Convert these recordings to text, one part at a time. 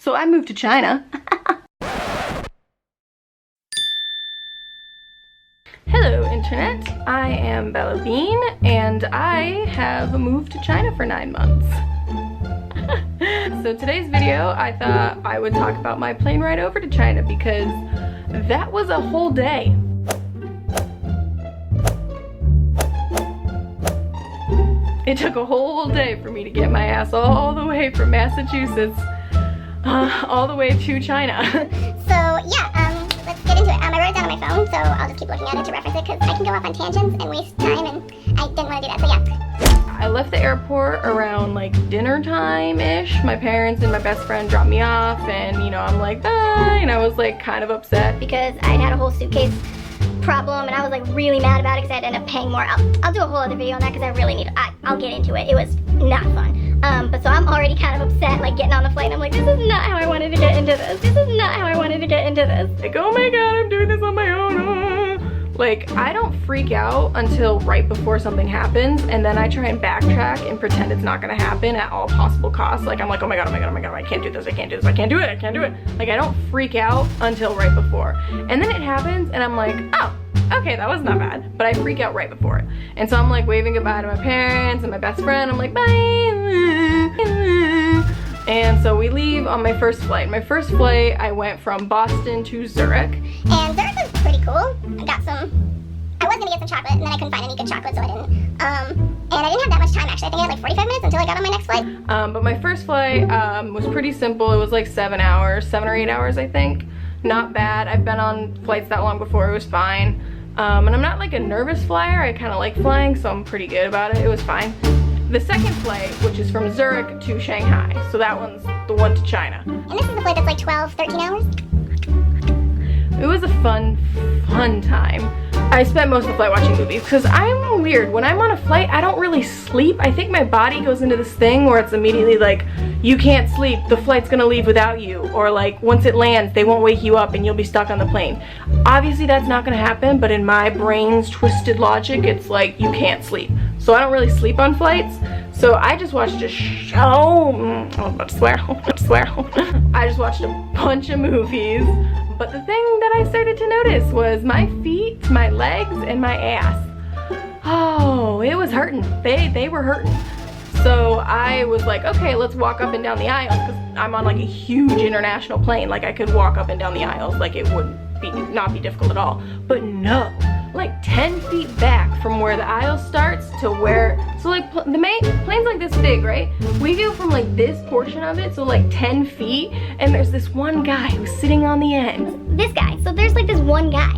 So I moved to China. Hello internet, I am Bella Bean and I have moved to China for 9 months. So today's video, I thought I would talk about my plane ride over to China because that was a whole day. It took a whole day for me to get my ass all the way from Massachusetts all the way to China. So yeah, let's get into it. I wrote it down on my phone, so I'll just keep looking at it to reference it because I can go off on tangents and waste time, and I didn't want to do that. So yeah. I left the airport around like dinner time-ish. My parents and my best friend dropped me off, and you know, I'm like, bye, and I was like kind of upset Because I'd had a whole suitcase problem, and I was like really mad about it because I'd end up paying more. I'll do a whole other video on that because I really need. I'll get into it. It was not fun. But so I'm already kind of upset, like getting on the flight, and I'm like, this is not how I wanted to get into this. This is not how I wanted to get into this. Like, oh my god, I'm doing this on my own. Like, I don't freak out until right before something happens, and then I try and backtrack and pretend it's not gonna happen at all possible costs. Like, I'm like, oh my god, oh my god, oh my god, I can't do this, I can't do this, I can't do it, I can't do it. Like, I don't freak out until right before. And then it happens, and I'm like, oh, okay, that was not bad. But I freak out right before it. And so I'm like waving goodbye to my parents and my best friend. I'm like, bye. And so we leave on my first flight. My first flight, I went from Boston to Zurich. And Zurich was pretty cool. I was gonna get some chocolate, and then I couldn't find any good chocolate, so I didn't. And I didn't have that much time actually. I think I had like 45 minutes until I got on my next flight. But my first flight was pretty simple. It was like 7 hours, 7 or 8 hours, I think. Not bad. I've been on flights that long before. It was fine. And I'm not like a nervous flyer. I kind of like flying, so I'm pretty good about it. It was fine. The second flight, which is from Zurich to Shanghai, so that one's the one to China. And this is the flight that's like 12, 13 hours. It was a fun time. I spent most of the flight watching movies because I'm weird. When I'm on a flight, I don't really sleep. I think my body goes into this thing where it's immediately like, you can't sleep, the flight's gonna leave without you. Or like, once it lands, they won't wake you up and you'll be stuck on the plane. Obviously that's not gonna happen, but in my brain's twisted logic, it's like, you can't sleep. So I don't really sleep on flights. So I just watched a show. I'm about to swear. I just watched a bunch of movies. But the thing that I started to notice was my feet, my legs, and my ass. Oh, it was hurting. They were hurting. So I was like, okay, let's walk up and down the aisles because I'm on like a huge international plane. Like I could walk up and down the aisles like it would not be difficult at all. But no, like 10 feet back from where the aisle starts to where, so like the plane's like this big, right? We go from like this portion of it, so like 10 feet, and there's this one guy who's sitting on the end. This guy. So there's like this one guy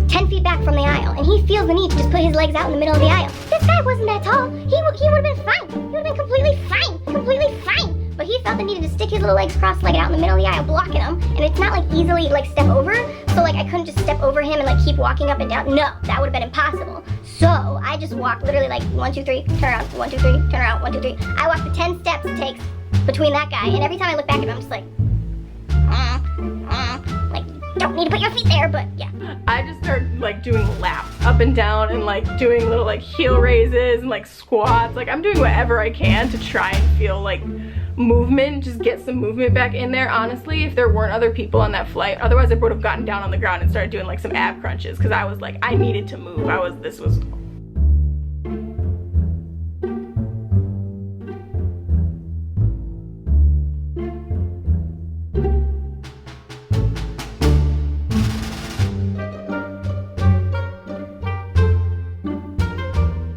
10 feet back from the aisle, and he feels the need to just put his legs out in the middle of the aisle. This guy wasn't that tall. He would have been fine. He would have been completely fine. But he felt the need to stick his little legs cross-legged out in the middle of the aisle, blocking him. And it's not like easily like step over, so like I couldn't just step over him and like keep walking up and down. No, that would have been impossible. So I just walked literally like 1, 2, 3, turn around, 1, 2, 3, turn around, 1, 2, 3. I walked the 10 steps it takes between that guy, and every time I look back at him, I'm just like, don't need to put your feet there, but yeah. I just started like doing laps up and down and like doing little like heel raises and like squats. Like I'm doing whatever I can to try and feel like movement, just get some movement back in there. Honestly, if there weren't other people on that flight, otherwise I would have gotten down on the ground and started doing like some ab crunches because I was like, I needed to move. This was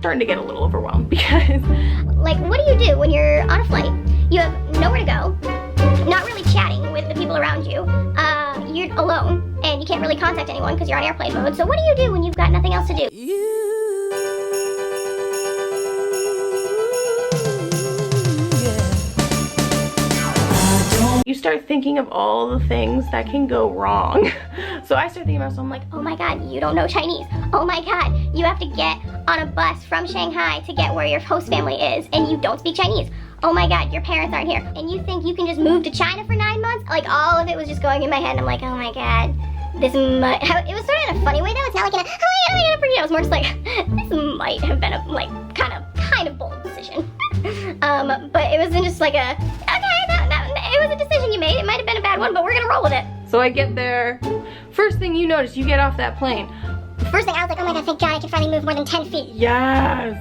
starting to get a little overwhelmed because like, what do you do when you're on a flight? You have nowhere to go, not really chatting with the people around you, you're alone, and you can't really contact anyone because you're on airplane mode. So what do you do when you've got nothing else to do? you start thinking of all the things that can go wrong. So I start thinking about, so I'm like, Oh my god, you don't know Chinese. Oh my god, you have to get on a bus from Shanghai to get where your host family is, and you don't speak Chinese. Oh my god, your parents aren't here. And you think you can just move to China for 9 months? Like, all of it was just going in my head, and I'm like, oh my god, it was sort of in a funny way though. It's not like in a, oh my god, it was more just like, this might have been a, like, kind of bold decision. But it wasn't just like a, okay, it was a decision you made. It might have one, but we're gonna roll with it. So I get there. First thing you notice, you get off that plane. First thing, I was like, oh my god, thank God I can finally move more than 10 feet. Yes!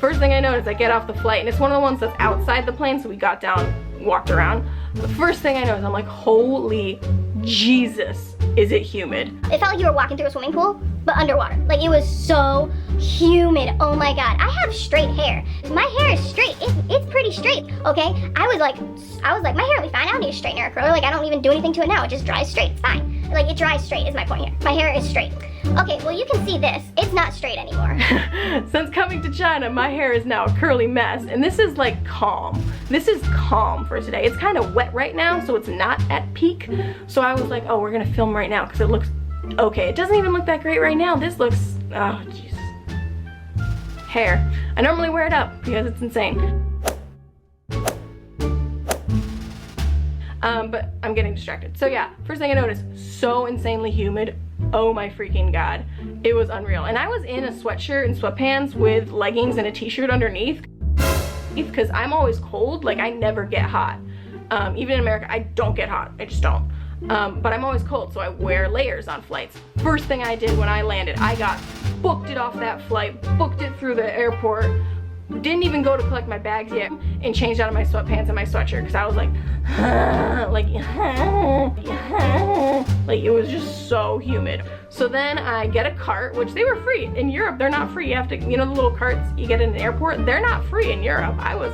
First thing I notice, I get off the flight, and it's one of the ones that's outside the plane, so we got down, walked around. The first thing I notice, I'm like, holy Jesus, is it humid. It felt like you were walking through a swimming pool, but underwater. Like, it was so humid. Oh my god. I have straight hair. My hair is straight. It's pretty straight, okay? I was like, my hair will be fine. I don't need a straightener or curler. Like, I don't even do anything to it now. It just dries straight. It's fine. Like, it dries straight is my point here. My hair is straight. Okay, well, you can see this. It's not straight anymore. Since coming to China, my hair is now a curly mess, and this is like calm. This is calm for today. It's kind of wet right now, so it's not at peak. So I was like, oh, we're gonna film right now because it looks okay. It doesn't even look that great right now. This looks, oh, jeez. Hair. I normally wear it up because it's insane. But I'm getting distracted. So yeah, first thing I noticed, so insanely humid. Oh my freaking god. It was unreal. And I was in a sweatshirt and sweatpants with leggings and a t-shirt underneath because I'm always cold. Like, I never get hot. Even in America, I don't get hot. I just don't. But I'm always cold, so I wear layers on flights. First thing I did when I landed, I booked it off that flight, booked it through the airport, didn't even go to collect my bags yet, and changed out of my sweatpants and my sweatshirt because I was like, like it was just so humid. So then I get a cart, which they were free. In Europe, they're not free. You have to, you know, the little carts you get in an airport, they're not free in Europe. I was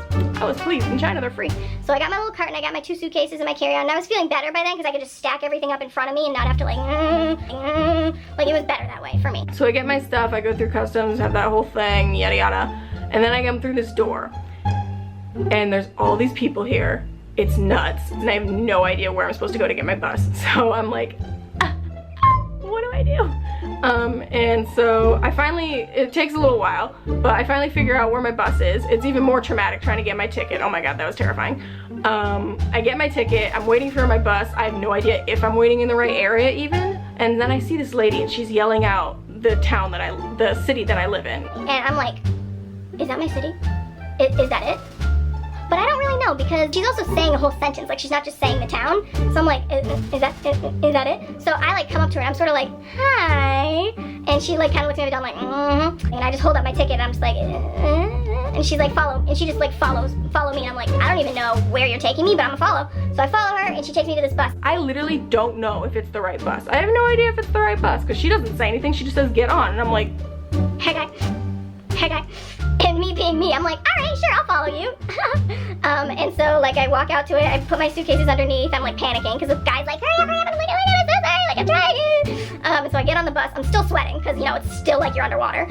pleased. In China, they're free. So I got my little cart and I got my 2 suitcases and my carry-on, and I was feeling better by then because I could just stack everything up in front of me and not have to like it was better that way for me. So I get my stuff, I go through customs, have that whole thing, yada yada. And then I come through this door, and there's all these people here. It's nuts, and I have no idea where I'm supposed to go to get my bus. So I'm like, what do I do? And so I finally, it takes a little while, but I finally figure out where my bus is. It's even more traumatic trying to get my ticket. Oh my god, that was terrifying. I get my ticket, I'm waiting for my bus. I have no idea if I'm waiting in the right area even. And then I see this lady, and she's yelling out the city that I live in. And I'm like, is that my city? Is that it? But I don't really know because she's also saying a whole sentence. Like, she's not just saying the town. So I'm like, is that it? So I like come up to her and I'm sort of like, hi. And she like kind of looks at me down like, And I just hold up my ticket and I'm just like, And she's like, follow. And she just like follow me. And I'm like, I don't even know where you're taking me, but I'm gonna follow. So I follow her and she takes me to this bus. I literally don't know if it's the right bus. I have no idea if it's the right bus because she doesn't say anything. She just says, get on. And I'm like, hey guy. And me being me, I'm like, all right, sure, I'll follow you. And so like I walk out to it, I put my suitcases underneath, I'm like panicking because the guy's like, hurry up, and I'm like, oh my god, I'm so sorry, like I'm trying. And so I get on the bus, I'm still sweating because, you know, it's still like you're underwater.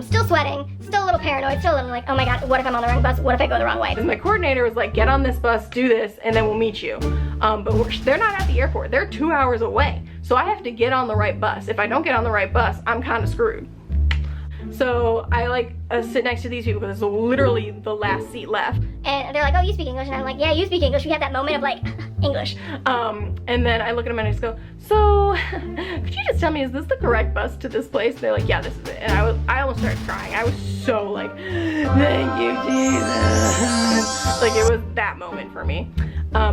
Still sweating, still a little paranoid, still a little like, oh my god, what if I'm on the wrong bus? What if I go the wrong way? My coordinator was like, get on this bus, do this, and then we'll meet you. But they're not at the airport, they're 2 hours away. So I have to get on the right bus. If I don't get on the right bus, I'm kind of screwed. So I like sit next to these people because it's literally the last seat left. And they're like, oh, you speak English? And I'm like, yeah, you speak English. We have that moment of like, English. And then I look at them and I just go, so could you just tell me, is this the correct bus to this place? And they're like, yeah, this is it. And I almost started crying. I was so like, thank you, Jesus. Like, it was that moment for me. I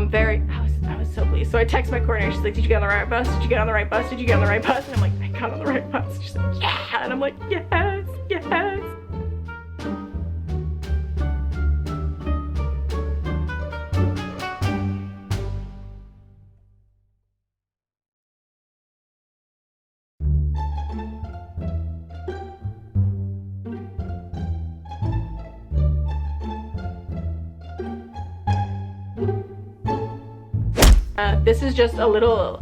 was so pleased. So I text my coordinator, she's like, did you get on the right bus? Did you get on the right bus? Did you get on the right bus? And I'm like, I got on the right bus. She's like, yeah. And I'm like, yes, yes. This is just a little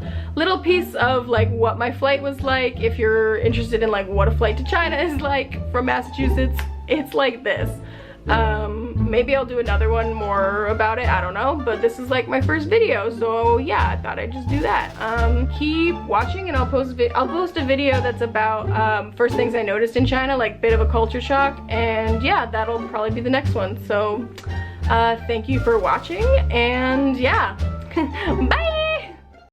piece of like what my flight was like. If you're interested in like what a flight to China is like from Massachusetts, it's like this. Maybe I'll do another one more about it, I don't know, but this is like my first video, so yeah, I thought I'd just do that. Keep watching and I'll post a video that's about first things I noticed in China, like bit of a culture shock, and yeah, that'll probably be the next one. So thank you for watching, and yeah. Bye!